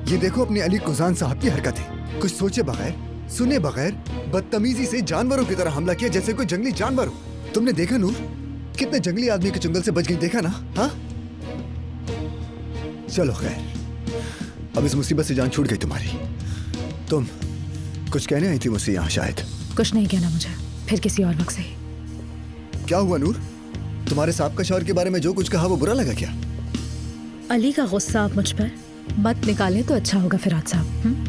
ये देखो अपने अली कुजान साहब की हरकतें। कुछ सोचे बगैर, सुने बगैर बदतमीजी से जानवरों की तरह हमला किया, जैसे कोई जंगली जानवर हो। तुमने देखा नूर, कितने जंगली आदमी के चंगल से बच गई, देखा ना? हाँ, चलो खैर, अब इस मुसीबत से जान छूट गई तुम्हारी। तुम कुछ कहने आई थी मुझसे यहाँ शायद? कुछ नहीं कहना मुझे, फिर किसी और वक्त से ही। क्या हुआ नूर? तुम्हारे साहब का शौहर के बारे में जो कुछ कहा वो बुरा लगा क्या? अली का गुस्सा आप मुझ पर मत निकालें तो अच्छा होगा फिराद साहब।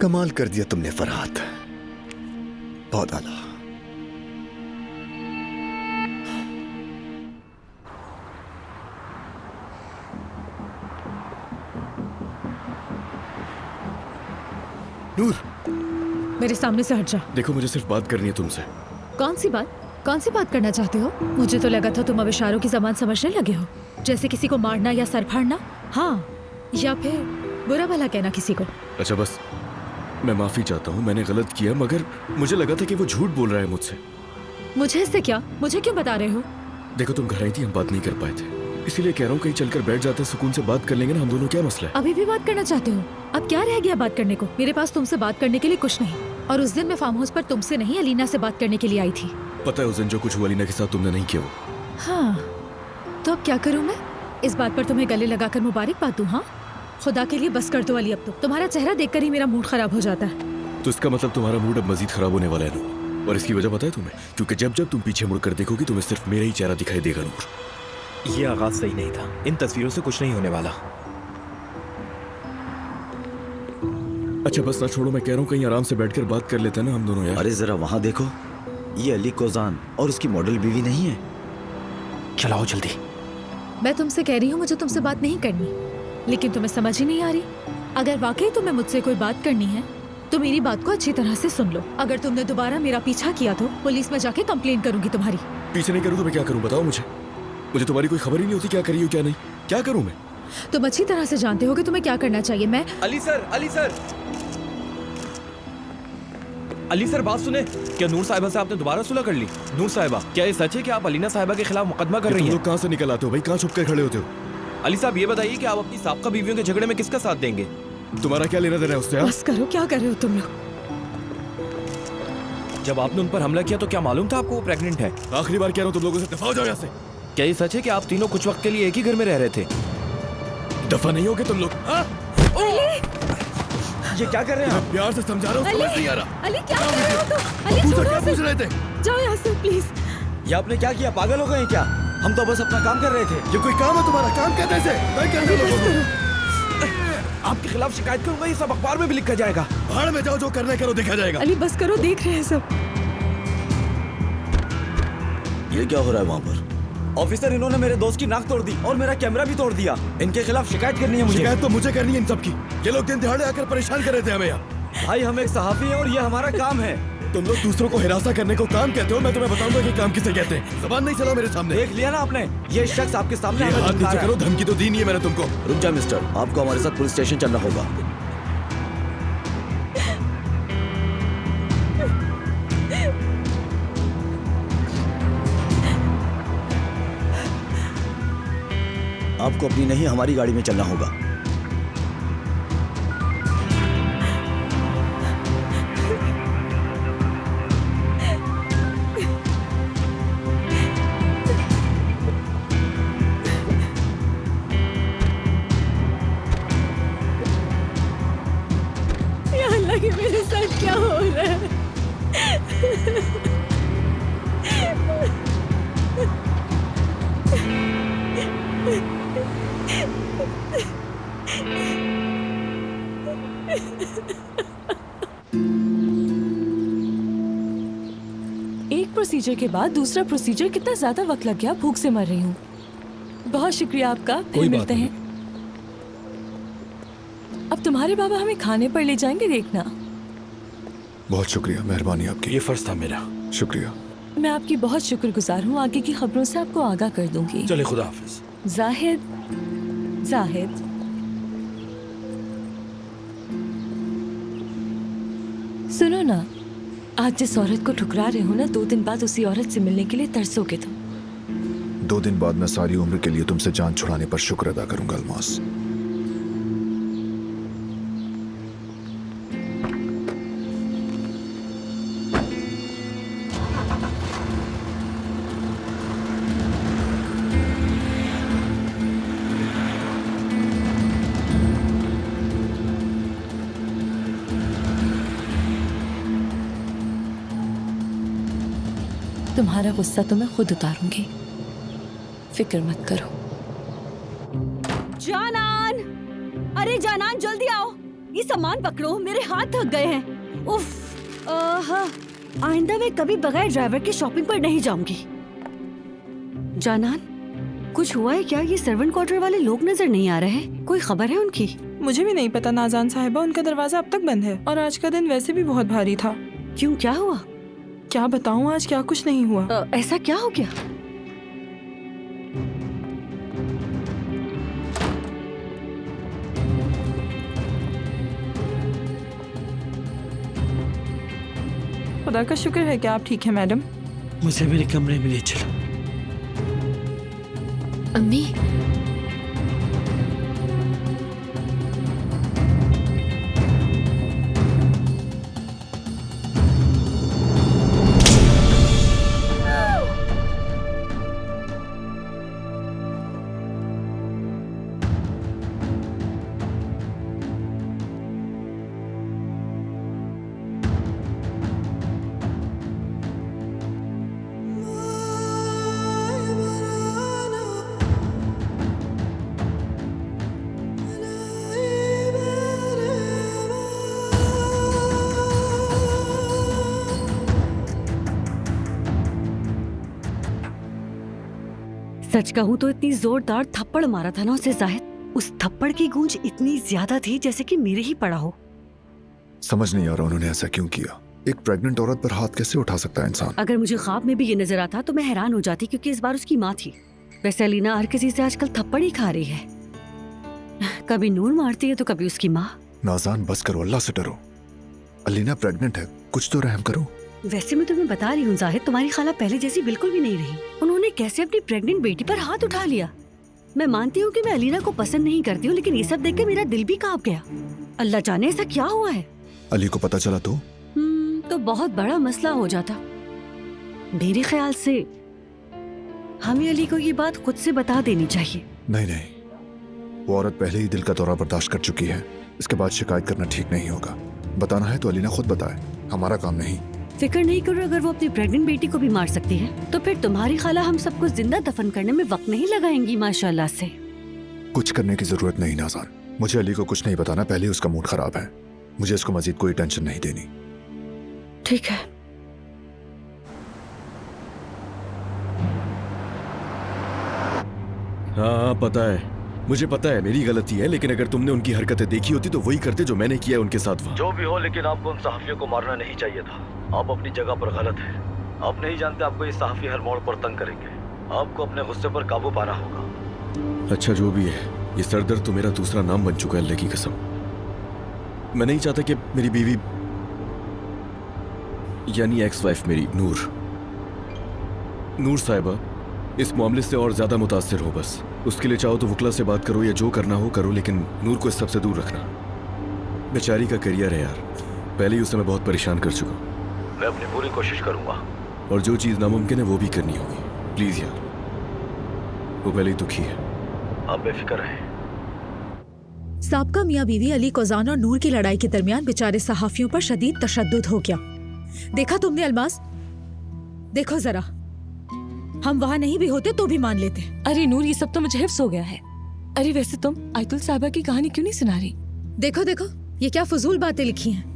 कमाल कर दिया तुमने फरहाद, बहुत आला। नूर, मेरे सामने से हट जा। देखो मुझे सिर्फ बात करनी है तुमसे। कौन सी बात? कौन सी बात करना चाहते हो? मुझे तो लगा था तुम अब इशारों की ज़बान समझने लगे हो, जैसे किसी को मारना या सर फाड़ना, हाँ, या फिर बुरा भला कहना किसी को। अच्छा बस, मैं माफी चाहता हूँ, मैंने गलत किया, मगर मुझे लगा था कि वो झूठ बोल रहा है मुझसे। मुझे इससे क्या? मुझे क्यों बता रहे हो? देखो तुम घर आई थी, हम बात नहीं कर पाए थे, इसीलिए कह रहा हूँ कहीं चलकर बैठ जाते, सुकून से बात कर लेंगे ना हम दोनों। क्या मसला है? अभी भी बात करना चाहते हो? अब क्या रह गया बात करने को? मेरे पास तुमसे बात करने के लिए कुछ नहीं, और उस दिन मैं फार्म हाउस पर तुमसे नहीं अलीना से बात करने के लिए आई थी। पता है उस दिन जो कुछ हुआ अलीना के साथ तुमने नहीं किया वो। हाँ, तो अब क्या करूँ मैं? इस बात पर तुम्हें गले लगाकर मुबारकबाद दूँ? हाँ, खुदा के लिए बस कर दो अली, अब तो तुम्हारा चेहरा देखकर ही मेरा मूड खराब हो जाता है। तो इसका मतलब तुम्हारा मूड अब मजीद खराब होने वाला है नूर, और इसकी वजह पता है तुम्हें? क्योंकि जब जब तुम पीछे मुड़कर देखोगी तुम्हें सिर्फ मेरा ही चेहरा दिखाई देगा नूर। ये आगाज सही नहीं था, इन तस्वीरों से कुछ नहीं होने वाला। अच्छा बस ना छोड़ो, मैं कह रहा हूँ कहीं आराम से बैठकर बात कर लेते हैं ना हम दोनों यार। अरे जरा वहां देखो, ये अली कोजान और उसकी मॉडल बीवी नहीं है? चलाओ जल्दी। मैं तुमसे कह रही हूँ मुझे तुमसे बात नहीं करनी, लेकिन तुम्हें समझ ही नहीं आ रही। अगर वाकई तुम्हें मुझसे कोई बात करनी है तो मेरी बात को अच्छी तरह से सुन लो। अगर तुमने दोबारा मेरा पीछा किया तो पुलिस में जाके कंप्लेन करूंगी तुम्हारी। पीछे नहीं करूँ तो मैं क्या करूँ बताओ मुझे? मुझे तुम्हारी कोई खबर ही नहीं होती क्या करी हो क्या नहीं। क्या करूँ मैं? तुम अच्छी तरह से जानते हो कि तुम्हें क्या करना चाहिए। मैं Ali sir, Ali sir, Ali sir बात सुने। क्या नूर साहिबा से आपने दोबारा सुलह कर ली? नूर साहिबा, क्या ये सच है कि आप अलीना साहिबा के खिलाफ मुकदमा कर रही हैं? लोग कहाँ से निकल आते हो भाई? कहाँ छुप कर खड़े होते हो? अली साहब ये बताइए कि आप अपनी साबका बीवियों के झगड़े में किसका साथ देंगे? तुम्हारा क्या लेना देना है उससे? बस करो, क्या कर रहे हो तुम लोग? जब आपने उन पर हमला किया तो क्या मालूम था आपको वो प्रेग्नेंट है? आखिरी बार कह रहा हूँ तुम लोगों से दफा हो जाओ यहाँ से। क्या ये सच है कि आप तीनों कुछ वक्त के लिए एक ही घर में रह रहे थे? दफा नहीं होगे तुम लोग? ये क्या कर रहे हैं आप? प्यार से समझा रहा हूँ, समझ नहीं आ रहा। अली क्या कर रहे हो तुम? अली छोड़ो क्या उसे। पूछ रहे थे? जाओ यहाँ से प्लीज। ये आपने क्या किया? पागल हो गए हैं क्या? हम तो बस अपना काम कर रहे थे। ये कोई काम है तुम्हारा? काम कहते हैं इसे? मैं कहता हूँ लोगों को। आपके खिलाफ शिकायत करूंगा, ये सब अखबार में भी लिखा जाएगा। भाड़ में जाओ, जो करना करो, देखा जाएगा। अली बस करो, देख रहे हैं सब। ये क्या हो रहा है वहाँ पर? ऑफिसर, इन्होंने मेरे दोस्त की नाक तोड़ दी और मेरा कैमरा भी तोड़ दिया। इनके खिलाफ शिकायत करनी है मुझे। शिकायत तो मुझे करनी है इन सब की। ये लोग दिन दिहाड़े आकर परेशान कर रहे थे हमें यहाँ। भाई हम एक सहाफी हैं और ये हमारा काम है। तुम लोग दूसरों को हिरासा करने को काम कहते हो, मैं तुम्हें बताऊंगा कि काम किसे कहते हैं। ज़बान नहीं चलाओ मेरे सामने। देख लिया ना आपने, ये शख्स आपके सामने हाथ हमें नीचे करो, धमकी तो दी नहीं है मैंने तुमको। रुक जा मिस्टर, आपको हमारे साथ पुलिस स्टेशन चलना होगा। आपको अपनी नहीं हमारी गाड़ी में चलना होगा। या अल्लाह, ये मेरे साथ क्या हो रहा है? प्रोसीजर के बाद दूसरा प्रोसीजर, कितना ज्यादा वक्त लग गया, भूख से मर रही हूँ। बहुत शुक्रिया आपका, फिर मिलते हैं। अब तुम्हारे बाबा हमें खाने पर ले जाएंगे, देखना। बहुत शुक्रिया, मेहरबानी आपकी। ये फर्ज था मेरा। शुक्रिया। मैं आपकी बहुत शुक्रगुजार हूँ। आगे की खबरों से आपको आगाह कर दूंगी। चले, खुदा हाफिज। जाहिद, सुनो ना, आज जिस औरत को ठुकरा रहे हो ना, 2 दिन बाद उसी औरत से मिलने के लिए तरसोगे तुम। 2 दिन बाद मैं सारी उम्र के लिए तुमसे जान छुड़ाने पर शुक्र अदा करूंगा अलमास। तुम्हारा गुस्सा तो मैं खुद उतारूंगी, फिक्र मत करो। जानान, अरे जानान जल्दी आओ, ये सामान पकड़ो, मेरे हाथ थक गए हैं। उफ, आइंदा मैं कभी बगैर ड्राइवर के शॉपिंग पर नहीं जाऊंगी। जानान, कुछ हुआ है क्या? ये सर्वेंट क्वार्टर वाले लोग नजर नहीं आ रहे हैं, कोई खबर है उनकी? मुझे भी नहीं पता नाजान साहिबा, उनका दरवाजा अब तक बंद है और आज का दिन वैसे भी बहुत भारी था। क्यों, क्या हुआ? क्या बताऊं, आज क्या कुछ नहीं हुआ। ऐसा क्या हो गया? खुदा का शुक्र है कि आप ठीक हैं मैडम। मुझे मेरे कमरे में ले चलो। अम्मी, सच कहूँ तो इतनी जोरदार थप्पड़ मारा था ना उसे जाहिद, उस थप्पड़ की गूंज इतनी ज्यादा थी जैसे कि मेरे ही पड़ा हो। समझ नहीं आ रहा उन्होंने ऐसा क्यों किया। एक प्रेग्नेंट औरत पर हाथ कैसे उठा सकता है इंसान? अगर मुझे ख्वाब में भी ये नजर आता तो मैं हैरान हो जाती, क्योंकि इस बार उसकी माँ थी। वैसे अलीना हर किसी से आजकल थप्पड़ ही खा रही है, कभी नूर मारती है तो कभी उसकी माँ। नाज़ान बस करो, अल्लाह से डरो। अलीना प्रेग्नेंट है, कुछ तो रहम करो। वैसे मैं तुम्हें बता रही हूँ जाहिद, तुम्हारी खाला पहले जैसी बिल्कुल भी नहीं रही। उन्होंने कैसे अपनी प्रेग्नेंट बेटी पर हाथ उठा लिया। मैं मानती हूँ कि मैं अलीना को पसंद नहीं करती हूँ, लेकिन ये सब देख के मेरा दिल भी कांप गया। अल्लाह जाने ऐसा क्या हुआ है। अली को पता चला तो बहुत बड़ा मसला हो जाता। मेरे ख्याल से हमें अली को ये बात खुद से बता देनी चाहिए। नहीं, वो औरत पहले ही दिल का दौरा बर्दाश्त कर चुकी है। इसके बाद शिकायत करना ठीक नहीं होगा। बताना है तो अलीना खुद बताए, हमारा काम नहीं। फिक्र नहीं करो, अगर वो अपनी प्रेग्नेंट बेटी को भी मार सकती है तो फिर तुम्हारी खाला हम सबको जिंदा दफन करने में वक्त नहीं लगाएंगी माशाल्लाह से। कुछ करने की जरूरत नहीं नाज़ान, मुझे अली को कुछ नहीं बताना। पहले उसका मूड खराब है, मुझे इसको मजीद कोई टेंशन नहीं देनी। ठीक है। हाँ पता है, मुझे पता है मेरी गलती है, लेकिन अगर तुमने उनकी हरकतें देखी होती तो वही करते जो मैंने किया उनके साथ वहाँ। जो भी हो, लेकिन आपको उन सहाफियों को मारना नहीं चाहिए था। आप अपनी जगह पर गलत हैं। आप नहीं जानते आपको ये सहाफी हर मोड़ पर तंग करेंगे। आपको अपने गुस्से पर काबू पाना होगा। अच्छा जो भी है, ये सरदर्द तो मेरा दूसरा नाम बन चुका है, अल्लाह की कसम। मैं नहीं चाहता कि मेरी बीवी यानी एक्स वाइफ मेरी नूर साहिबा इस मामले से और ज्यादा मुतासिर हो। बस उसके लिए चाहो तो वकला से बात करो या जो करना हो करो, लेकिन नूर को इस सब से दूर रखना। बेचारी का करियर है यार, पहले ही उसे मैं बहुत परेशान कर चुका हूँ। मैं अपनी पूरी कोशिश करूंगा, और जो चीज नामुमकिन है वो भी करनी होगी। प्लीज यार, वो पहले ही दुखी है। आप बेफिक्र रहें। साबका मियाँ बीवी अली कोजान और नूर की लड़ाई के दरमियान बेचारे सहाफियों पर शदीद तशद्दुद हो गया। देखा तुमने अलमास? देखो जरा, हम वहाँ नहीं भी होते तो भी मान लेते। अरे नूर, ये सब तो मुझे हिफ्स हो गया है। अरे वैसे तुम आयतुल साहिबा की कहानी क्यों नहीं सुना रही? देखो देखो, ये क्या फजूल बातें लिखी हैं।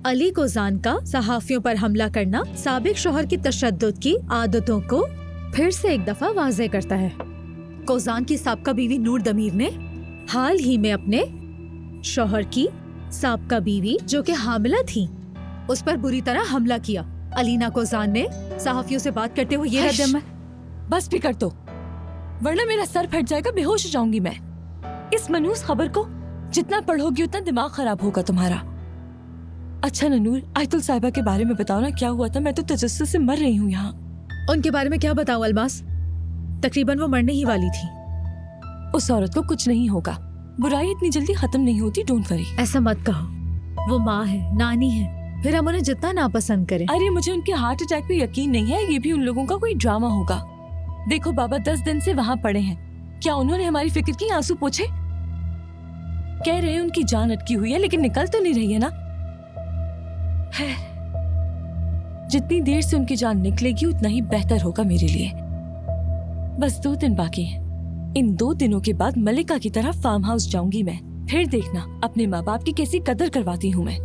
अली कोजान का सहाफियों पर हमला करना साबिक शौहर की तशद्दुद की आदतों को फिर से एक दफा वाज़े करता है। कोजान की साबका बीवी नूर दमीर ने हाल ही में अपने शौहर की साबका बीवी जो कि हामिला थी उस पर बुरी तरह हमला किया। अलीना कोजान ने सहाफियों से बात करते हुए ये रद्द बस भी कर दो, वरना मेरा सर फट जाएगा, बेहोश हो जाऊंगी मैं। इस मनहूस खबर को जितना पढ़ोगी उतना दिमाग खराब होगा तुम्हारा। अच्छा नूर, आयतुल साहिबा के बारे में बताओ ना, क्या हुआ था? मैं तो तजस्सुस से मर रही हूँ यहाँ। उनके बारे में क्या बताऊं अलमास, तकरीबन वो मरने ही वाली थी। उस औरत को कुछ नहीं होगा, बुराई इतनी जल्दी खत्म नहीं होती, डोंट वरी। ऐसा मत कहो, वो माँ है, नानी है, फिर हम उन्हें जितना नापसंद करें। अरे मुझे उनके हार्ट अटैक पे यकीन नहीं है, ये भी उन लोगों का कोई ड्रामा होगा। देखो बाबा 10 दिन से वहाँ पड़े हैं, क्या उन्होंने हमारी फिक्र की, आंसू पोछे? कह रहे हैं उनकी जान अटकी हुई है, लेकिन निकल तो नहीं रही है ना। है जितनी देर से उनकी जान निकलेगी उतना ही बेहतर होगा मेरे लिए। बस 2 दिन बाकी हैं। इन 2 दिनों के बाद मलिका की तरह फार्म हाउस जाऊंगी मैं। फिर देखना अपने माँ बाप की कैसी कदर करवाती हूँ मैं,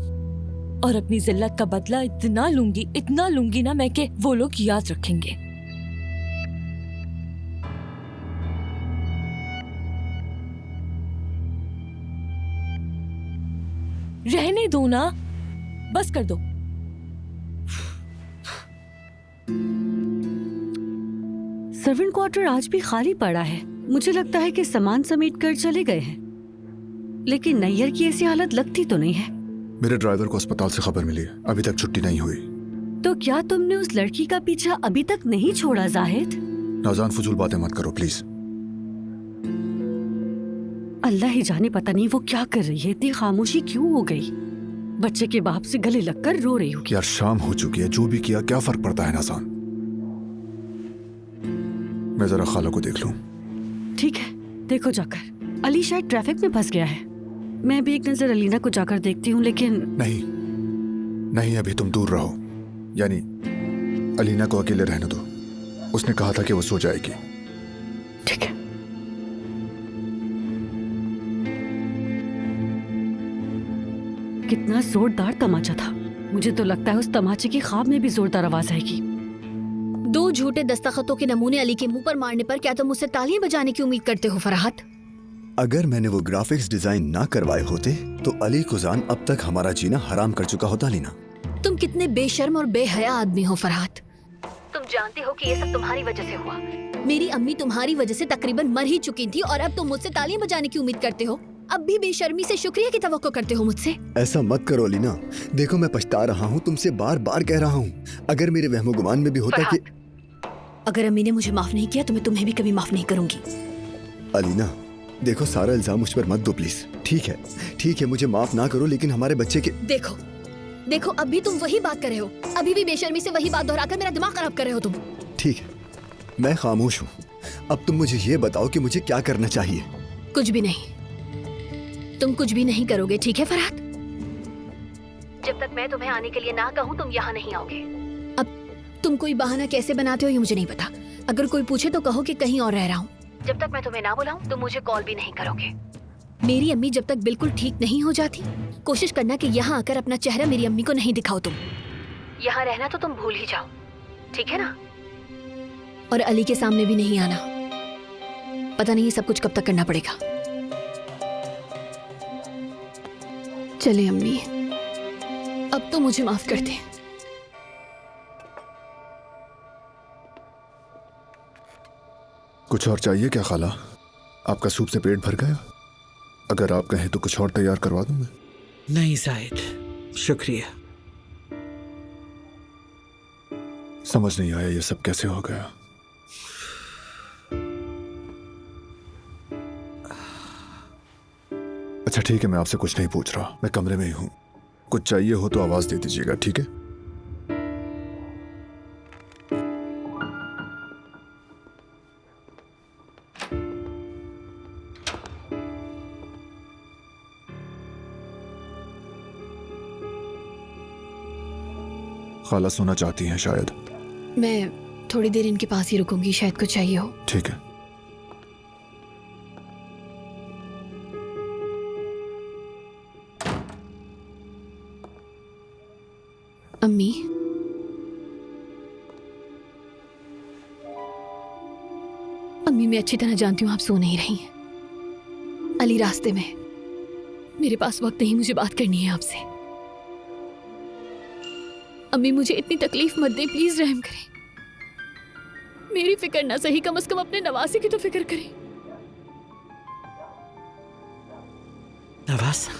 और अपनी जिल्लत का बदला इतना लूंगी ना मैं कि वो लोग याद रखेंगे। रहने दो ना, बस कर दो। सर्वेंट क्वार्टर आज भी खाली पड़ा है। मुझे लगता है कि सामान समेट कर चले गए हैं, लेकिन नैयर की ऐसी हालत लगती तो नहीं है। मेरे ड्राइवर को अस्पताल से खबर मिली है, अभी तक छुट्टी नहीं हुई। तो क्या तुमने उस लड़की का पीछा अभी तक नहीं छोड़ा जाहिद? नाज़ान फजूल बातें मत करो प्लीज। अल्लाह ही जाने, पता नहीं वो क्या कर रही है, इतनी खामोशी क्यों हो गई? बच्चे के बाप से गले लगकर रो रही हो। यार शाम हो चुकी है, जो भी किया क्या फर्क पड़ता है नाज़ान। मैं जरा खाला को देख लूं। ठीक है, देखो जाकर। अली शायद ट्रैफिक में फंस गया है। मैं भी एक नजर अलीना को जाकर देखती हूँ, लेकिन नहीं अभी तुम दूर रहो, यानी अलीना को अकेले रहने दो। उसने कहा था कि वो सो जाएगी। ठीक है। कितना जोरदार तमाचा था। मुझे तो लगता है उस तमाचे की ख्वाब में भी जोरदार आवाज आएगी। 2 झूठे दस्तखतों के नमूने अली के मुंह पर मारने पर क्या तुम मुझसे तालियां बजाने की उम्मीद करते हो फरहात? अगर मैंने वो ग्राफिक्स डिजाइन ना करवाए होते तो अली कुजान अब तक हमारा जीना हराम कर चुका होता। लीना, तुम कितने बेशर्म और बेहया आदमी हो फरहात। तुम जानते हो कि ये सब तुम्हारी वजह से हुआ। मेरी अम्मी तुम्हारी वजह से तकरीबन मर ही चुकी थी, और अब तुम मुझसे तालियां बजाने की उम्मीद करते हो। अब भी बेशर्मी से शुक्रिया की तवक्को करते हो मुझसे। ऐसा मत करो लीना, देखो मैं पछता रहा हूँ, तुमसे बार बार कह रहा हूँ। अगर मेरे वहमो गुमान में भी होता कि अगर अम्मी ने मुझे माफ नहीं किया तो मैं तुम्हें भी कभी माफ नहीं करूंगी। अलीना देखो, सारा इल्जाम मुझ पर मत दो प्लीज। ठीक है मुझे माफ ना करो, लेकिन हमारे बच्चे के देखो अब भी तुम वही बात कर रहे हो। अभी भी बेशर्मी से वही बात दोहराकर मेरा दिमाग खराब कर रहे हो तुम। ठीक है, मैं खामोश हूँ। अब तुम मुझे ये बताओ कि मुझे क्या करना चाहिए। कुछ भी नहीं, तुम कुछ भी नहीं करोगे, ठीक है फरहात? जब तक मैं तुम्हें आने के लिए ना कहूँ तुम यहाँ नहीं आओगे। अब तुम कोई बहाना कैसे बनाते हो ये मुझे नहीं पता। अगर कोई पूछे तो कहो कि कहीं और रह रहा हूँ। जब तक मैं तुम्हें ना बुलाऊं तुम मुझे कॉल भी नहीं करोगे। मेरी अम्मी जब तक बिल्कुल ठीक नहीं हो जाती, कोशिश करना कि यहाँ आकर अपना चेहरा मेरी अम्मी को नहीं दिखाओ तुम। यहाँ रहना तो तुम भूल ही जाओ, ठीक है ना? और अली के सामने भी नहीं आना। पता नहीं ये सब कुछ कब तक करना पड़ेगा। चले अम्मी, अब तो मुझे माफ कर दे। कुछ और चाहिए क्या खाला? आपका सूप से पेट भर गया? अगर आप कहें तो कुछ और तैयार करवा दूं मैं। नहीं जाहिद, शुक्रिया। समझ नहीं आया ये सब कैसे हो गया। अच्छा ठीक है, मैं आपसे कुछ नहीं पूछ रहा, मैं कमरे में ही हूं। कुछ चाहिए हो तो आवाज दे दीजिएगा, ठीक है? खाला सोना चाहती हैं शायद। मैं थोड़ी देर इनके पास ही रुकूंगी, शायद कुछ चाहिए हो। ठीक है। अम्मी, अम्मी मैं अच्छी तरह जानती हूँ आप सो नहीं रही हैं। अली रास्ते में, मेरे पास वक्त नहीं, मुझे बात करनी है आपसे। अम्मी मुझे इतनी तकलीफ मत दें, प्लीज रहम करें। मेरी फिक्र ना सही, कम से कम अपने नवासे की तो फिक्र करें। नवासा?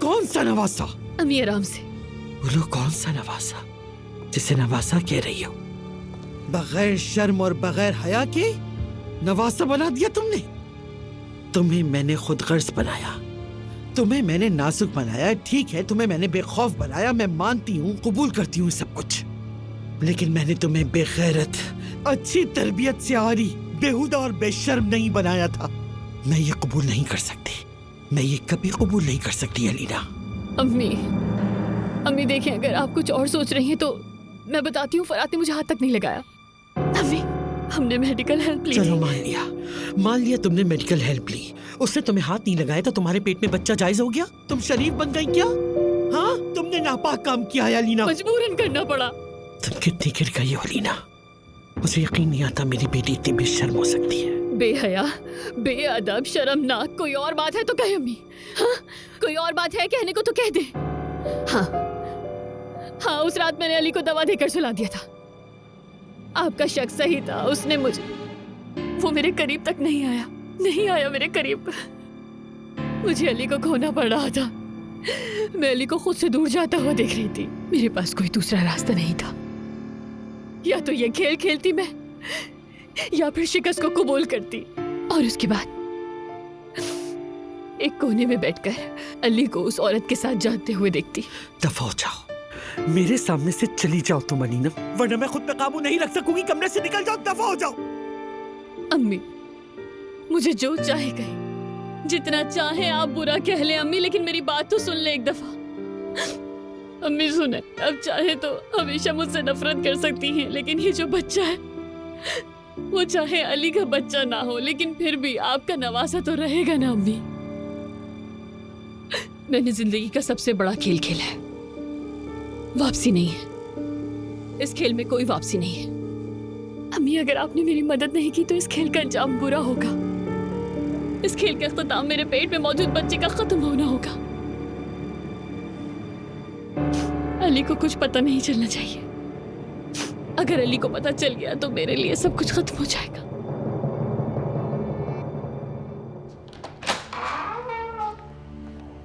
कौन सा नवासा? अम्मी आराम से बोलो, कौन सा नवासा जिसे नवासा कह रही हो? बगैर शर्म और बगैर हया के नवासा बना दिया तुमने। तुम्हें मैंने खुद गर्ज बनाया, तुम्हें मैंने नाजुक बनाया, ठीक है, तुम्हें मैंने बेखौफ बनाया, मैं मानती हूँ, कबूल करती हूँ सब कुछ, लेकिन मैंने तुम्हें बेगैरत, अच्छी तरबियत से आरी, बेहुदा और बेशर्म नहीं बनाया था। मैं ये कबूल नहीं कर सकती, मैं ये कभी कबूल नहीं कर सकती अलीना। अम्मी देखें, अगर आप कुछ और सोच रही हैं तो मैं बताती हूँ, फरात ने मुझे हाथ तक नहीं लगाया। अम्मी, हमने मेडिकल हेल्प ली। चलो मान लिया तुमने मेडिकल हेल्प ली, उसने तुम्हें हाथ नहीं लगाया तो तुम्हारे पेट में बच्चा जायज हो गया? तुम शरीफ बन गई क्या? हाँ, तुमने नापाक काम किया है अलीना। मजबूरन करना पड़ा। तुम कितनी गिर गई हो अलीना, मुझे यकीन नहीं आता मेरी बेटी इतनी बेशर्म हो सकती है। बेहया, बेअदब, शर्मनाक, कोई और बात है तो कहे अम्मी। हाँ, कोई और बात है कहने को तो कह दे। हाँ, उस रात मैंने अली को दवा देकर सुला दिया था। आपका शक सही था, उसने मुझे, वो मेरे करीब तक नहीं आया मेरे करीब। मुझे अली को खोना पड़ रहा था, मैं अली को खुद से दूर जाता हुआ देख रही थी। मेरे पास कोई दूसरा रास्ता नहीं था, या तो ये खेल खेलती मैं, या फिर शिकस्त को कबूल करती और उसके बाद एक कोने में बैठकर अली को उस औरत के साथ जाते हुए देखती। दफा हो जाओ, मेरे सामने से चली जाओ तुम अलीना, वरना मैं खुद पे काबू नहीं रख सकूंगी। कमरे से निकल जाओ, दफा हो जाओ। अम्मी, मुझे जो चाहे कहे, जितना चाहे आप बुरा कह लें अम्मी, लेकिन मेरी बात तो सुन ले एक दफा। अम्मी सुने, अब चाहे तो हमेशा मुझसे नफरत कर सकती हैं, लेकिन ये जो बच्चा है, वो चाहे अली का बच्चा ना हो, लेकिन फिर भी आपका नवासा तो रहेगा ना अम्मी। मैंने जिंदगी का सबसे बड़ा खेल खेला है, वापसी नहीं है। इस खेल में कोई वापसी नहीं है। अम्मी, अगर आपने मेरी मदद नहीं की तो इस खेल का अंजाम बुरा होगा। इस खेल का इख्तिताम मेरे पेट में मौजूद बच्चे का खत्म होना होगा। अली को कुछ पता नहीं चलना चाहिए। अगर अली को पता चल गया तो मेरे लिए सब कुछ खत्म हो जाएगा।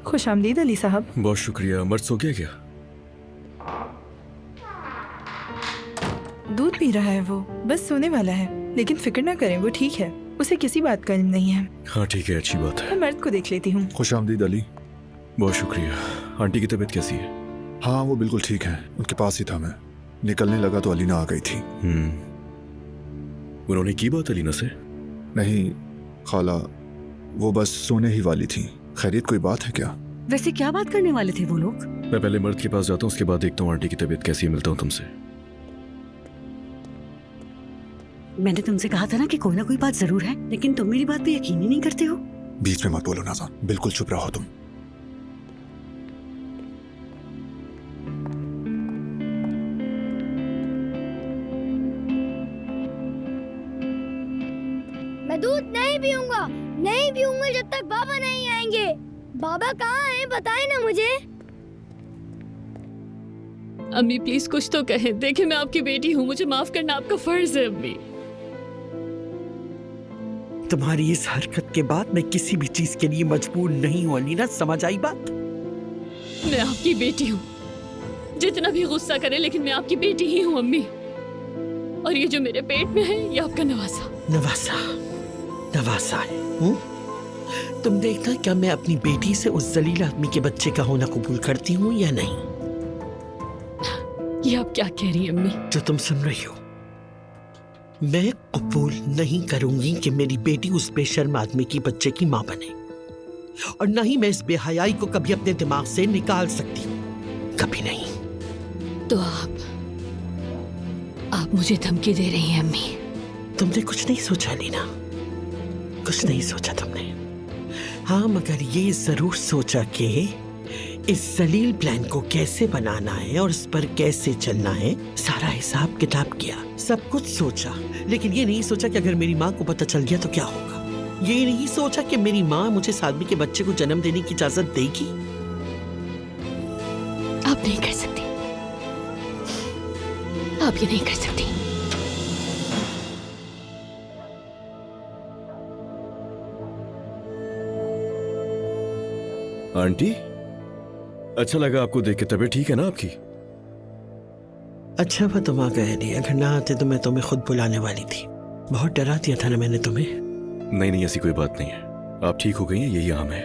खुशामदीद अली साहब। बहुत शुक्रिया। मर्द सो गया क्या? दूध पी रहा है वो, बस सोने वाला है, लेकिन फिक्र ना करें, वो ठीक है, उसे किसी बात का इल्म नहीं है। हाँ ठीक है, अच्छी बात है। मैं मर्द को देख लेती हूँ। खुशामदीद अली। बहुत शुक्रिया। आंटी की तबीयत कैसी है? हाँ, वो बिल्कुल ठीक है, उनके पास ही था मैं। निकलने लगा तो अलीना आ गई थी। उन्होंने की बात अलीना से? नहीं खाला, वो बस सोने ही वाली थी। खैरियत कोई बात है क्या? वैसे क्या बात करने वाले थे वो लोग? मैं पहले मर्द के पास जाता हूँ, उसके बाद देखता हूँ आंटी की तबीयत कैसी है, मिलता हूँ तुमसे। मैंने तुमसे कहा था ना कि कोई ना कोई बात जरूर है, लेकिन तुम मेरी बात पे यकीन ही नहीं करते हो। बीच में मत बोलो नाज़ान, बिल्कुल चुप रहो तुम। मैं दूध नहीं पीऊंगा जब तक बाबा नहीं आएंगे। बाबा कहाँ हैं, बताए ना मुझे। अम्मी प्लीज कुछ तो कहें। देखिए, मैं आपकी बेटी हूँ, मुझे माफ करना आपका फर्ज है। अम्मी, तुम्हारी इस हरकत के बाद मैं किसी भी चीज के लिए मजबूर नहीं हूँ अलीना, समझ आई बात? मैं आपकी बेटी हूँ, जितना भी गुस्सा करे, लेकिन मैं आपकी बेटी ही हूँ अम्मी। और ये जो मेरे पेट में है, ये आपका नवासा है। तुम देखना, क्या मैं अपनी बेटी से उस जलील आदमी के बच्चे का होना कबूल करती हूँ या नहीं? ये आप क्या कह रही हैं अम्मी? जो तुम सुन रही हो, मैं कबूल नहीं करूंगी कि मेरी बेटी उस बेशर्म आदमी की बच्चे की मां बने, और न ही मैं इस बेहयाई को कभी अपने दिमाग से निकाल सकती हूँ, कभी नहीं। तो आप मुझे धमकी दे रही हैं अम्मी? तुमने कुछ नहीं सोचा लीना, कुछ नहीं सोचा तुमने। हाँ, मगर ये जरूर सोचा कि इस जलील प्लान को कैसे बनाना है और इस पर कैसे चलना है, सारा हिसाब किताब किया, सब कुछ सोचा, लेकिन ये नहीं सोचा कि अगर मेरी माँ को पता चल गया तो क्या होगा। ये नहीं सोचा कि मेरी माँ मुझे इस आदमी के बच्चे को जन्म देने की इजाजत देगी। आप नहीं कर सकती, आप ये नहीं कर सकती। आंटी, अच्छा लगा आपको देख के। तबीयत ठीक है ना आपकी? अच्छा हुआ तुम आ गए नहीं, अगर ना आते तो मैं तुम्हें खुद बुलाने वाली थी। बहुत डरा दिया था ना मैंने तुम्हें। नहीं नहीं, ऐसी कोई बात नहीं है, आप ठीक हो गई हैं, यही आम है।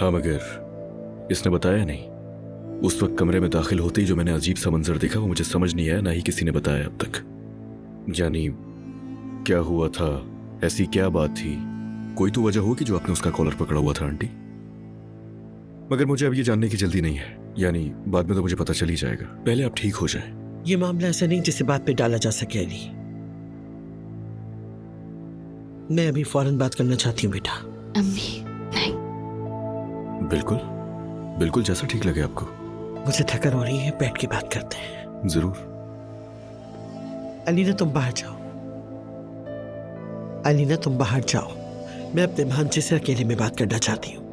हाँ, मगर इसने बताया नहीं। उस वक्त कमरे में दाखिल होते ही जो मैंने अजीब सा मंजर देखा वो मुझे समझ नहीं आया, ना ही किसी ने बताया अब तक। यानी क्या हुआ था, ऐसी क्या बात थी? कोई तो वजह होगी जो आपने उसका कॉलर पकड़ा हुआ था आंटी। मगर मुझे अब ये जानने की जल्दी नहीं है, यानी बाद में तो मुझे पता चल ही जाएगा। पहले आप ठीक हो जाए। ये मामला ऐसा नहीं जिसे बात पे डाला जा सके अली। मैं अभी फौरन बात करना चाहती हूँ बेटा। अम्मी नहीं। बिल्कुल बिल्कुल, जैसा ठीक लगे आपको। मुझे थकन हो रही है, बैठ के बात करते हैं। जरूर। अलीना तुम बाहर जाओ। अलीना तुम बाहर जाओ, मैं अपने भांजे से अकेले में बात करना चाहती हूँ।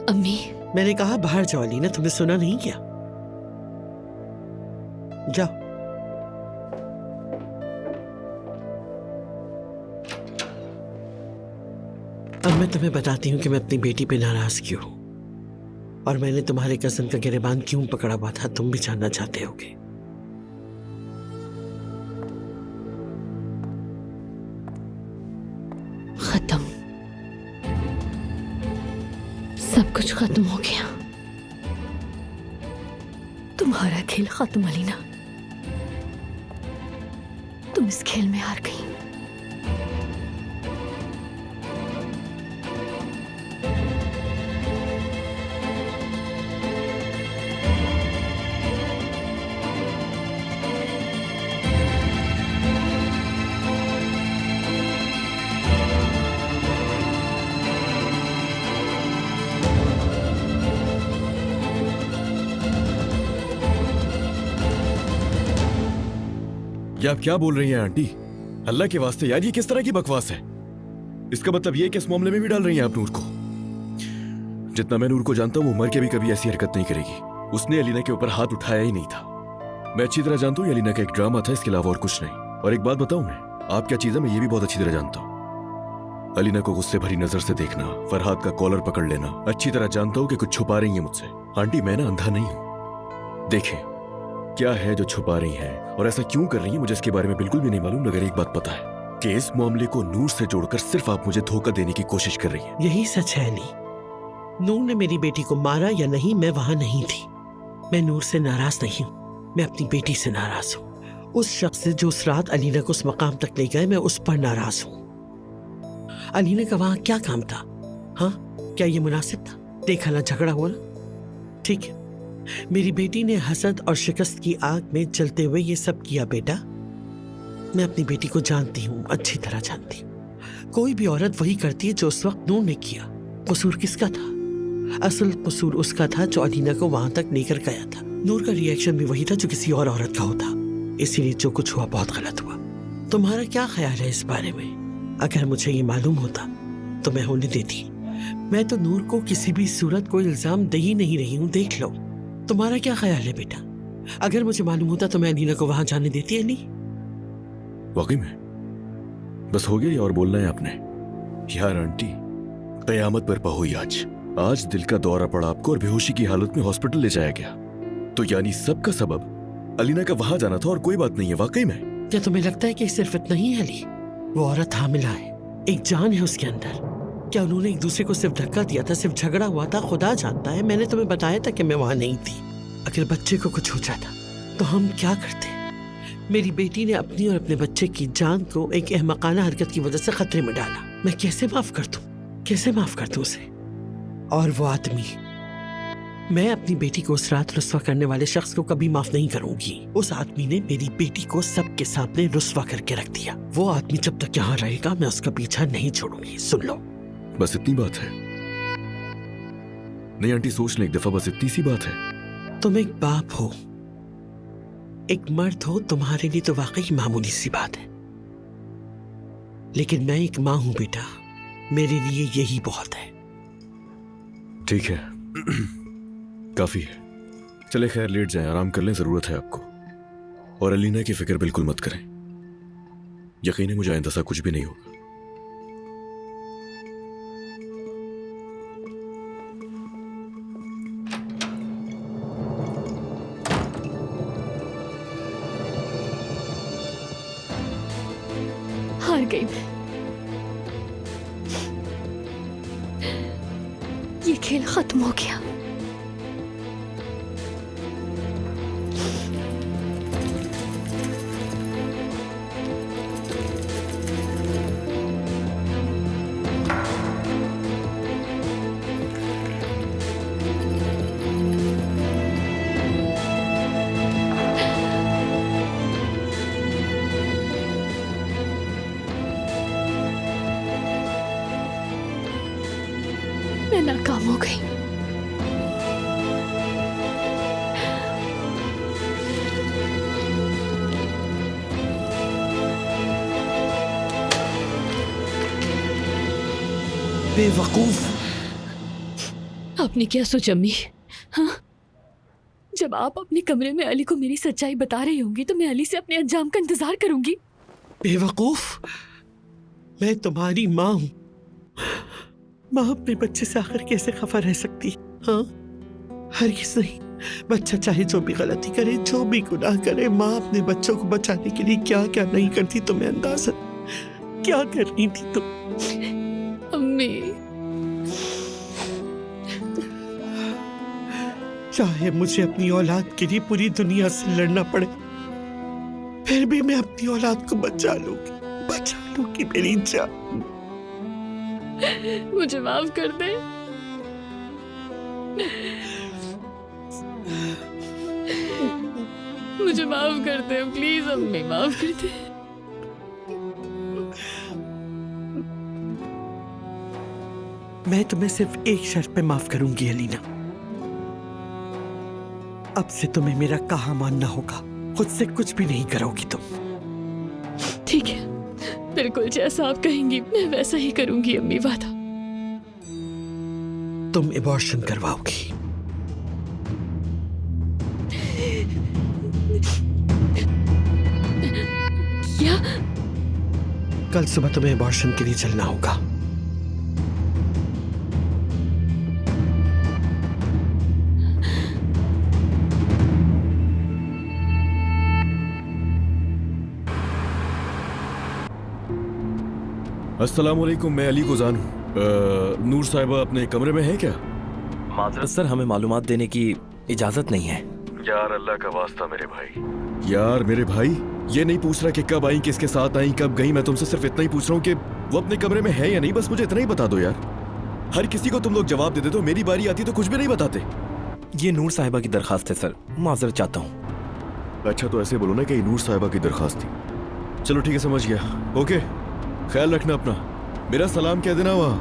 अम्मी, मैंने कहा बाहर जाओ अलीना, तुमने सुना नहीं क्या? जाओ। अब मैं तुम्हें बताती हूँ कि मैं अपनी बेटी पे नाराज क्यों हूँ और मैंने तुम्हारे कज़न का गिरबान क्यों पकड़ा हुआ था, तुम भी जानना चाहते होगे। खत्म, सब कुछ खत्म हो गया। तुम्हारा खेल खत्म अलीना, तुम इस खेल में हार गई। ये आप क्या बोल रही हैं आंटी? अल्लाह के वास्ते यार, ये किस तरह की बकवास है? इसका मतलब ये कि इस मामले में भी डाल रही हैं आप नूर को? जितना मैं नूर को जानता हूँ वो मर के भी कभी ऐसी हरकत नहीं करेगी। उसने अलीना के ऊपर हाथ उठाया ही नहीं था। मैं अच्छी तरह जानता हूँ अलीना का एक ड्रामा था, इसके अलावा और कुछ नहीं। और एक बात बताऊं, मैं आप क्या चीज है मैं ये भी बहुत अच्छी तरह जानता हूँ। अलीना को गुस्से भरी नजर से देखना, फरहाद का कॉलर पकड़ लेना, अच्छी तरह जानता हूँ कि कुछ छुपा रही है मुझसे। आंटी, मैं ना अंधा नहीं हूँ। देखें क्या है जो छुपा रही हैं और ऐसा क्यों कर रही हैं, मुझे इसके बारे में बिल्कुल भी नहीं मालूम। मगर एक बात पता है कि इस मामले को नूर से जोड़कर सिर्फ आप मुझे धोखा देने की कोशिश कर रही हैं। यही सच है अली। नूर ने मेरी बेटी को मारा या नहीं, मैं वहां नहीं थी। मैं नूर से नाराज नहीं हूँ, मैं अपनी बेटी से नाराज हूँ। उस शख्स से जो उस रात अलीना को उस मकाम तक ले गए, मैं उस पर नाराज हूँ। अलीना का वहां क्या काम था? हाँ, क्या ये मुनासिब था? देखा ना झगड़ा हुआ ना। ठीक है, मेरी बेटी ने हसद और शिकस्त की आग में जलते हुए ये सब किया। बेटा, मैं अपनी बेटी को जानती हूँ, अच्छी तरह जानती हूँ। कोई भी औरत वही करती है जो उस वक्त नूर ने किया। कसूर किसका था? असल कसूर उसका था जो अलीना को वहां तक लेकर गया था। नूर का रिएक्शन भी वही था जो किसी और औरत का होता। इसीलिए जो कुछ हुआ बहुत गलत हुआ। तुम्हारा क्या ख्याल है इस बारे में? अगर मुझे ये मालूम होता तो मैं होने देती। मैं तो नूर को किसी भी सूरत कोई इल्जाम दे ही नहीं रही हूँ, देख लो। तुम्हारा क्या ख्याल है बेटा? अगर मुझे मालूम होता तो मैं अलीना को वहां जाने देती अली? वाकई में बस हो गया, और बोलना है आपने? यार आंटी, कयामत बरपा हुई आज दिल का दौरा पड़ा आपको और बेहोशी की हालत में हॉस्पिटल ले जाया गया। तो यानी सबका सबब अलीना का वहां जाना था और कोई बात नहीं है वाकई में? क्या तुम्हें लगता है कि सिर्फ इतना ही है अली? वो औरत हामिला है, एक जान है उसके अंदर। क्या उन्होंने एक दूसरे को सिर्फ धक्का दिया था, सिर्फ झगड़ा हुआ था? खुदा जानता है, मैंने तुम्हें बताया था कि मैं वहां नहीं थी। अगर बच्चे को कुछ हो जाता तो हम क्या करते? मेरी बेटी ने अपनी और अपने बच्चे की जान को एक अहमकाना हरकत की वजह से खतरे में डाला। मैं कैसे माफ कर दूं? कैसे माफ कर दूं उसे? और वो आदमी, मैं अपनी बेटी को उस रात रुस्वा करने वाले शख्स को कभी माफ नहीं करूंगी। उस आदमी ने मेरी बेटी को सबके सामने रुस्वा करके रख दिया। वो आदमी जब तक यहाँ रहेगा मैं उसका पीछा नहीं छोड़ूंगी। सुन लो, बस इतनी बात है? नहीं आंटी, सोच लें एक दफा, बस इतनी सी बात है। तुम एक बाप हो, एक मर्द हो, तुम्हारे लिए तो वाकई मामूली सी बात है, लेकिन मैं एक माँ हूं बेटा, मेरे लिए यही बहुत है। ठीक है काफी है। चले खैर लेट जाएं, आराम कर लें, जरूरत है आपको। और अलीना की फिक्र बिल्कुल मत करें, यकीन है मुझे आइंदा सा कुछ भी नहीं होगा। हार गई मैं। ये खेल खत्म हो गया। मैं नाकाम हो गई। बेवकूफ। आपने क्या सोचा अम्मी? हाँ, जब आप अपने कमरे में अली को मेरी सच्चाई बता रही होंगी तो मैं अली से अपने अंजाम का इंतजार करूंगी। बेवकूफ, मैं तुम्हारी माँ हूं। माँ अपने बच्चे से आखिर कैसे खफा रह सकती? हाँ, हरगिज़ नहीं। बच्चा चाहे जो भी गलती करे, जो भी गुनाह करे, माँ अपने बच्चों को बचाने के लिए क्या क्या नहीं करती, तुम्हें अंदाजा क्या कर रही थी तुम? अम्मी, चाहे मुझे अपनी औलाद के लिए पूरी दुनिया से लड़ना पड़े, फिर भी मैं अपनी औलाद को बचा लूंगी मेरी जान। मुझे माफ कर दे। मुझे माफ कर दे प्लीज अम्मी, माफ कर दे। मैं तुम्हें सिर्फ एक शर्त पे माफ करूंगी अलीना। अब से तुम्हें मेरा कहा मानना होगा, खुद से कुछ भी नहीं करोगी तुम। ठीक है, बिल्कुल जैसा आप कहेंगी मैं वैसा ही करूंगी अम्मी, वादा। तुम एबॉर्शन करवाओगी। क्या? कल सुबह तुम्हें एबॉर्शन के लिए चलना होगा। अस्सलामुअलैकुम, मैं अली गुजान हूँ। नूर साहिबा अपने कमरे में है क्या? माजरत सर, हमें मालूमात देने की इजाजत नहीं है। यार अल्लाह का वास्ता मेरे भाई। यार मेरे भाई, ये नहीं पूछ रहा कि कब आई, किसके साथ आई, कब गई। मैं तुमसे सिर्फ इतना ही पूछ रहा हूँ कि वो अपने कमरे में है या नहीं। बस मुझे इतना ही बता दो यार। हर किसी को तुम लोग जवाब दे देते हो, मेरी बारी आती तो कुछ भी नहीं बताते। ये नूर साहिबा की दरखास्त है सर, माजरत चाहता हूँ। अच्छा तो ऐसे बोलो ना कि नूर साहिबा की दरखास्त थी। चलो ठीक है, समझ गया। ओके, ख्याल रखना अपना, मेरा सलाम कह देना वहां।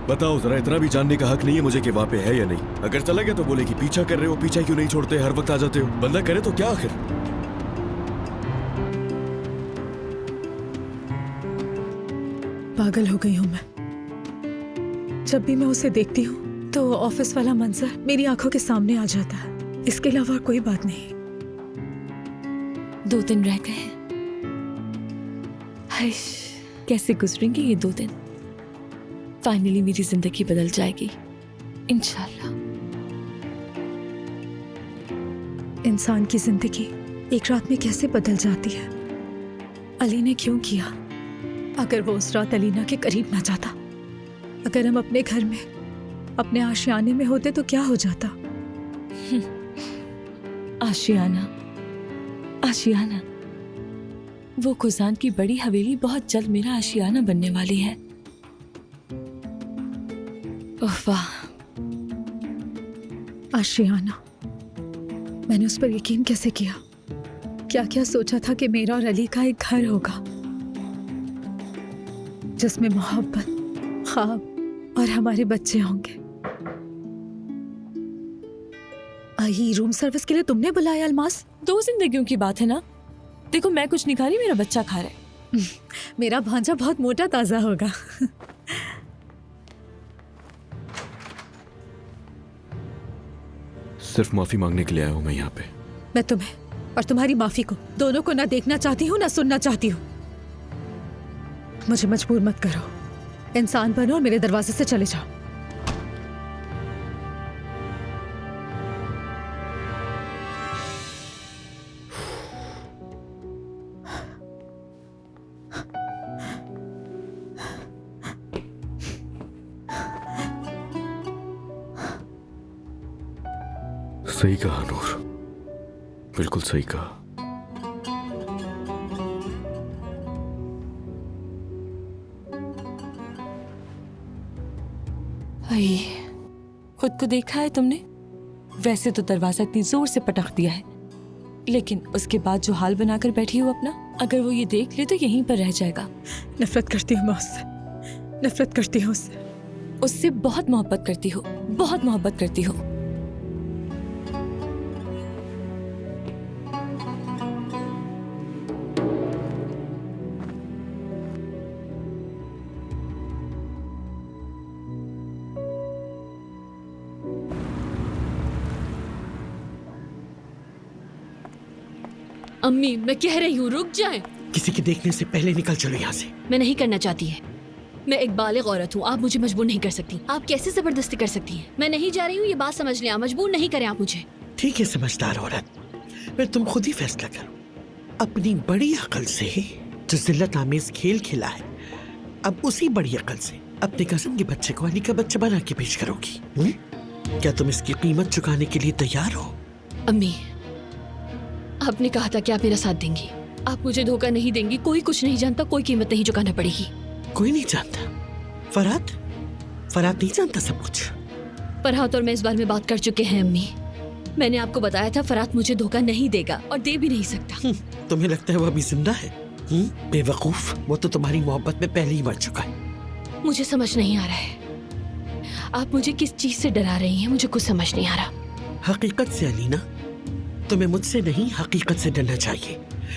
बताओ जरा, इतना भी जानने का हक नहीं है मुझे कि वहां पे है या नहीं? अगर चला गया तो बोले कि पीछा कर रहे हो, पीछा क्यों नहीं छोड़ते, हर वक्त आ जाते हो। बंदा करे तो क्या आखिर? पागल हो गई हूं मैं। जब भी मैं उसे देखती हूँ तो ऑफिस वाला मंजर मेरी आंखों के सामने आ जाता है। इसके अलावा कोई बात नहीं। 2 दिन रह गए। हाय, कैसे गुजरेंगे ये 2 दिन? फाइनली मेरी जिंदगी बदल जाएगी इंशाल्लाह। इंसान की जिंदगी एक रात में कैसे बदल जाती है? अली ने क्यों किया? अगर वो उस रात अलीना के करीब ना जाता, अगर हम अपने घर में अपने आशियाने में होते तो क्या हो जाता? आशियाना, आशियाना, वो कुजान की बड़ी हवेली बहुत जल्द मेरा आशियाना बनने वाली है। ओह वाह, आशियाना। मैंने उस पर यकीन कैसे किया? क्या क्या सोचा था कि मेरा और अली का एक घर होगा जिसमें मोहब्बत, ख्वाब और हमारे बच्चे होंगे। ये रूम सर्विस के लिए तुमने बुलाया अलमास? 2 जिंदगियों की बात है ना। देखो मैं कुछ नहीं खा रही, मेरा बच्चा खा रहा है। मेरा भांजा बहुत मोटा ताजा होगा। सिर्फ माफी मांगने के लिए आया हूं मैं यहाँ पे। मैं तुम्हें और तुम्हारी माफी को दोनों को ना देखना चाहती हूँ ना सुनना चाहती हूँ। मुझे मजबूर मत करो। इंसान बनो और मेरे दरवाजे से चले जाओ। सही कहा नूर, बिल्कुल सही कहा। आई, खुद को देखा है तुमने? वैसे तो दरवाजा इतनी जोर से पटक दिया है, लेकिन उसके बाद जो हाल बनाकर बैठी हो अपना, अगर वो ये देख ले तो यहीं पर रह जाएगा। नफरत करती हूँ मैं उससे, नफरत करती हूँ उससे। उससे बहुत मोहब्बत करती हो, बहुत मोहब्बत करती हो। अम्मी मैं कह रही हूँ रुक जाएं। किसी के देखने से पहले निकल चलो यहाँ से। मैं नहीं करना चाहती है। मैं एक बालिग औरत हूँ, आप मुझे मजबूर नहीं कर सकती। आप कैसे जबरदस्ती कर सकती हैं? मैं नहीं जा रही हूँ, ये बात समझ लें। मजबूर नहीं करें आप मुझे। ठीक है समझदार औरत, फिर तुम खुद ही फैसला करो। अपनी बड़ी अकल से जो जिल्लत आमेज खेल खेला है, अब उसी बड़ी अकल से अपने कज़न के बच्चे को अली का बच्चा बना के पेश करोगी। क्या तुम इसकी कीमत चुकाने के लिए तैयार हो? अम्मी आपने कहा था कि आप मेरा साथ देंगी, आप मुझे धोखा नहीं देंगी। कोई कुछ नहीं जानता, कोई कीमत नहीं चुकाना पड़ेगी। कोई नहीं जानता? फरहाद नहीं जानता सब कुछ? फरहाद और मैं इस बारे में बात कर चुके हैं अम्मी। मैंने आपको बताया था फरहाद मुझे धोखा नहीं देगा और दे भी नहीं सकता। तुम्हें लगता है वो अभी जिंदा है? बेवकूफ, वो तो तुम्हारी मोहब्बत में पहले ही मर चुका है। मुझे समझ नहीं आ रहा है आप मुझे किस चीज से डरा रही हैं, मुझे कुछ समझ नहीं आ रहा। हकीकत से अलीना, तुम्हें मुझसे नहीं हकीकत से डरना चाहिए,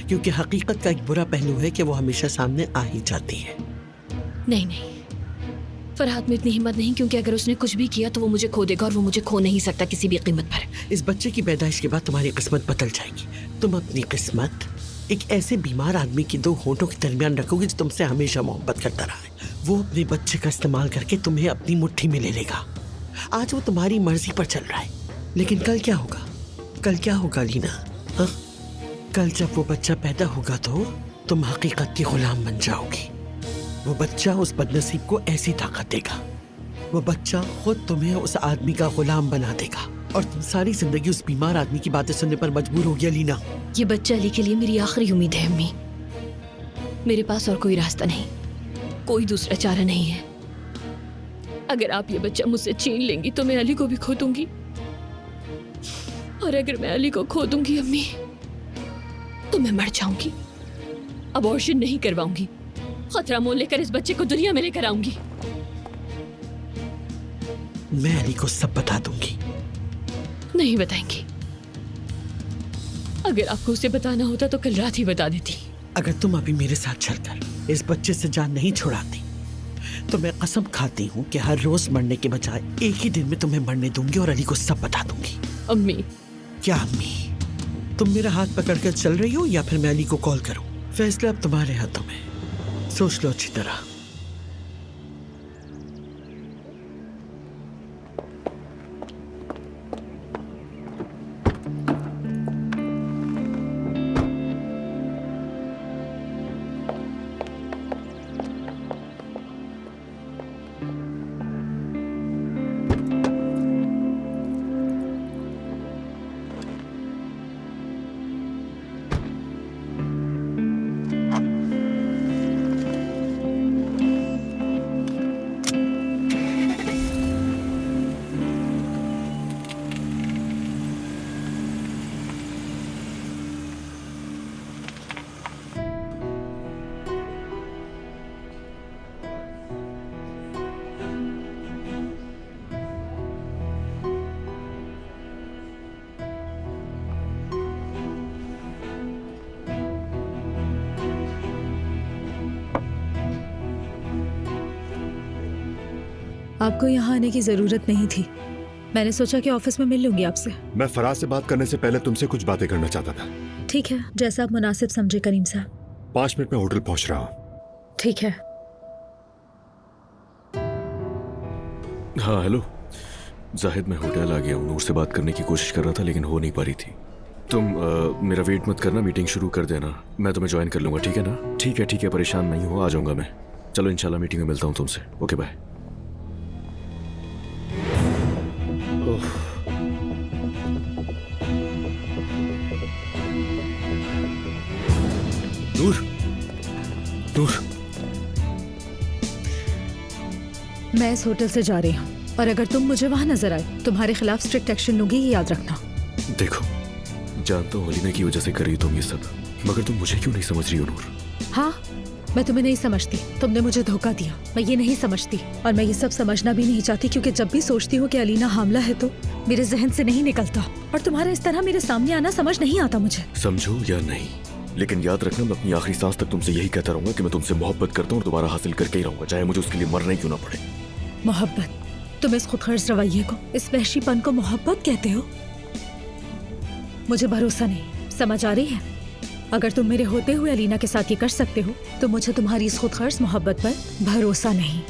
क्योंकि हकीकत का एक बुरा पहलू है कि वो हमेशा सामने आ ही जाती है। नहीं नहीं, फरहाद में इतनी हिम्मत नहीं, क्योंकि अगर उसने कुछ भी किया तो वो मुझे खो देगा और वो मुझे खो नहीं सकता किसी भी कीमत पर। इस बच्चे की पैदाइश के बाद तुम्हारी किस्मत बदल जाएगी। तुम अपनी किस्मत एक ऐसे बीमार आदमी की 2 होंठों के दरमियान रखोगी जो तुमसे हमेशा मोहब्बत करता रहा है। वो अपने बच्चे का इस्तेमाल करके तुम्हें अपनी मुट्ठी में ले लेगा। आज वो तुम्हारी मर्जी पर चल रहा है, लेकिन कल क्या होगा? कल क्या होगा लीना? हाँ? कल जब वो बच्चा पैदा होगा तो तुम हकीकत की गुलाम बन जाओगी। वो बच्चा उस बदनसीब को ऐसी ताकत देगा, वो बच्चा खुद तुम्हें उस आदमी का गुलाम बना देगा और तुम सारी जिंदगी उस बीमार आदमी की बातें सुनने पर मजबूर हो गया लीना। ये बच्चा अली के लिए मेरी आखिरी उम्मीद है अम्मी। मेरे पास और कोई रास्ता नहीं, कोई दूसरा चारा नहीं है। अगर आप ये बच्चा मुझसे छीन लेंगी तो मैं अली को भी खो दूंगी, और अगर मैं अली को खो दूंगी अम्मी तो मैं मर जाऊंगी। अबॉर्शन नहीं करवाऊंगी, खतरा मोल लेकर इस बच्चे को दुनिया में लेकर आऊंगी। मैं अली को सब बता दूंगी। नहीं बताएंगी। अगर आपको उसे बताना होता तो कल रात ही बता देती। अगर तुम अभी मेरे साथ चलकर इस बच्चे से जान नहीं छुड़ाती तो मैं कसम खाती हूँ कि हर रोज मरने के बजाय एक ही दिन में तुम्हें मरने दूंगी और अली को सब बता दूंगी। अम्मी। क्या अम्मी? तुम मेरा हाथ पकड़कर चल रही हो या फिर मैं अली को कॉल करूं? फैसला अब तुम्हारे हाथों में, सोच लो अच्छी तरह। आपको यहाँ आने की जरूरत नहीं थी। मैंने सोचा कि ऑफिस में मिल लूंगी आपसे। मैं फराज से बात करने से पहले तुमसे कुछ बातें करना चाहता था। ठीक है, जैसा आप मुनासिब समझे करीम साहब। 5 मिनट में होटल पहुंच रहा हूँ। ठीक है। हाँ हेलो जाहिद, मैं होटल आ गया हूँ। नूर से बात करने की कोशिश कर रहा था लेकिन हो नहीं पा रही थी। तुम मेरा वेट मत करना, मीटिंग शुरू कर देना, मैं तुम्हें ज्वाइन कर लूंगा, ठीक है ना? ठीक है, परेशान नहीं हो, आ जाऊंगा मैं। चलो इंशाल्लाह मीटिंग में मिलता हूँ तुमसे। Okay bye. नूर, नूर, मैं इस होटल से जा रही हूँ और अगर तुम मुझे वहाँ नजर आए तुम्हारे खिलाफ स्ट्रिक्ट एक्शन लूंगी, ये याद रखना। देखो जानता हूँ अलीना की वजह से कर रही तुम ये सब, मगर तुम मुझे क्यों नहीं समझ रही हो नूर? हाँ, मैं तुम्हें नहीं समझती, तुमने मुझे धोखा दिया, मैं ये नहीं समझती और मैं ये सब समझना भी नहीं चाहती, क्योंकि जब भी सोचती हूँ कि अलीना हामला है तो मेरे जहन से नहीं निकलता और तुम्हारा इस तरह मेरे सामने आना समझ नहीं आता मुझे। समझो या नहीं, लेकिन याद रखना मैं अपनी आखिरी सांस तक तुमसे यही कहता रहूंगा कि मैं तुमसे मोहब्बत करता हूँ और दोबारा हासिल करके ही रहूंगा, चाहे मुझे उसके लिए मरना ही क्यों ना पड़े। मोहब्बत? तुम इस खुदगर्ज रवैये को, इस वहशीपन को मोहब्बत कहते हो? मुझे भरोसा नहीं, समझ आ रही है? अगर तुम मेरे होते हुए अलीना के साथ ये कर सकते हो तो मुझे तुम्हारी इस खुदगर्ज मोहब्बत पर भरोसा नहीं।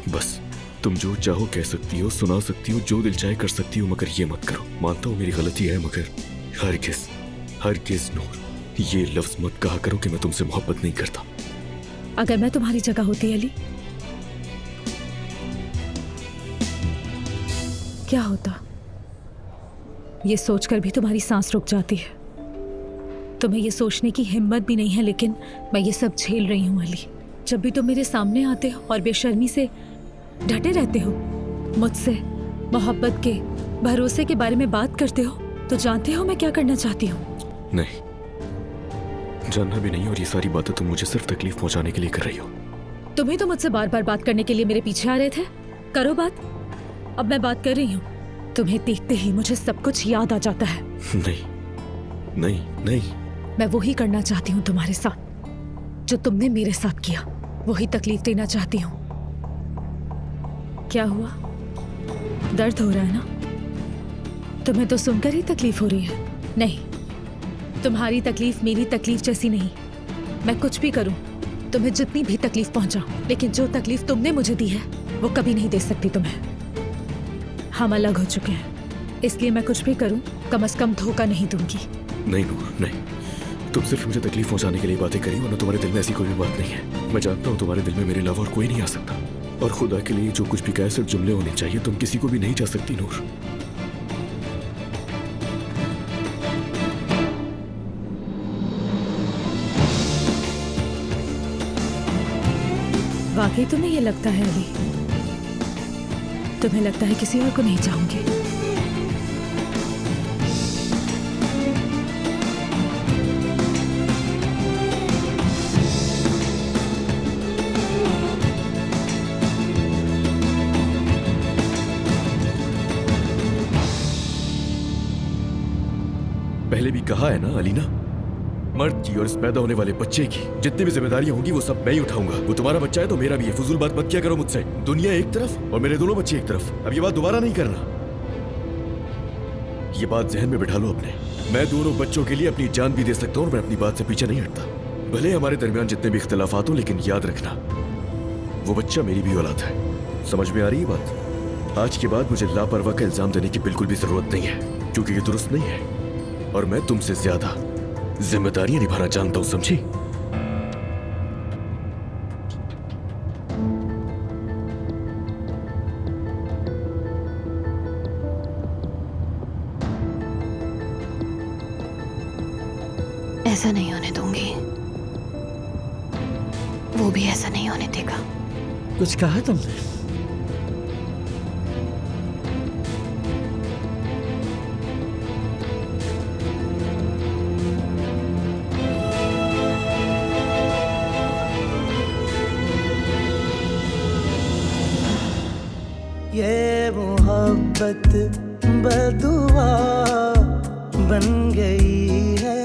बस तुम जो चाहो कह सकती हो, सुना सकती हो, जो दिल चाहे कर सकती हो, मगर ये मत करो। मानता हूँ मेरी गलती है, मगर हरगिज़ नूर ये लफ्ज मत कहा करो कि मैं तुमसे मोहब्बत नहीं करता। अगर मैं तुम्हारी जगह होती अली, क्या होता? ये सोचकर भी तुम्हारी सांस रुक जाती है। तुम्हें ये सोचने की हिम्मत भी नहीं है, लेकिन मैं ये सब झेल रही हूँ अली। जब भी तुम मेरे सामने आते हो और बेशर्मी से डटे रहते हो, मुझसे मोहब्बत के भरोसे के बारे में बात करते हो, तो जानते हो मैं क्या करना चाहती हूँ? नहीं, जानना भी नहीं, और ये सारी बातें तुम मुझे सिर्फ तकलीफ पहुंचाने के लिए कर रही हो। तुम्हें तो मुझसे बार बार बात करने के लिए मेरे पीछे आ रहे थे। करो बात। अब मैं बात कर रही हूँ, तुम्हें देखते ही मुझे सब कुछ याद आ जाता है। नहीं, मैं वही करना चाहती हूँ तुम्हारे साथ जो तुमने मेरे साथ किया, वही तकलीफ देना चाहती हूँ। क्या हुआ? दर्द हो रहा है ना? तुम्हें तो सुनकर ही तकलीफ हो रही है। नहीं, तुम्हारी तकलीफ मेरी तकलीफ जैसी नहीं। मैं कुछ भी करूं, तुम्हें जितनी भी तकलीफ पहुंचाऊं, लेकिन जो तकलीफ तुमने मुझे दी है वो कभी नहीं दे सकती तुम्हें। हम अलग हो चुके हैं, इसलिए मैं कुछ भी करूं कम से कम धोखा नहीं दूंगी। नहीं नूर, नहीं, तुम सिर्फ मुझे तकलीफ पहुंचाने के लिए बातें करी, वरना तुम्हारे दिल में ऐसी कोई भी बात नहीं है। मैं जानता हूँ तुम्हारे दिल में मेरे अलावा और कोई नहीं आ सकता, और खुदा के लिए जो कुछ भी कहे सिर्फ जुमले होने चाहिए। तुम किसी को भी नहीं जा सकती नूर। वाकई तुम्हें ये लगता है अली? तुम्हें लगता है किसी और को नहीं चाहूंगी? पहले भी कहा है ना अलीना, मर्द की और इस पैदा होने वाले बच्चे की जितनी भी जिम्मेदारियां होंगी वो सब मैं ही उठाऊंगा। वो तुम्हारा बच्चा है तो मेरा भी है। फजूल बात मत किया करो मुझसे। दुनिया एक तरफ और मेरे दोनों बच्चे एक तरफ। अब ये बात दोबारा नहीं करना। ये बात जहन में बिठा लो अपने। मैं दोनों बच्चों के लिए अपनी जान भी दे सकता हूँ और मैं अपनी बात से पीछे नहीं हटता। भले हमारे दरमियान जितने भी इख्तिलाफात हो, लेकिन याद रखना वो बच्चा मेरी भी औलाद है। समझ में आ रही है बात? आज के बाद मुझे लापरवाह का इल्जाम देने की बिल्कुल भी जरूरत नहीं है, क्योंकि ये दुरुस्त नहीं है और मैं तुमसे ज्यादा जिम्मेदारियां निभाना जानता हूं, समझी? ऐसा नहीं होने दूंगी, वो भी ऐसा नहीं होने देगा। कुछ कहा तुमने? ये मोहब्बत बदुआ बन गई है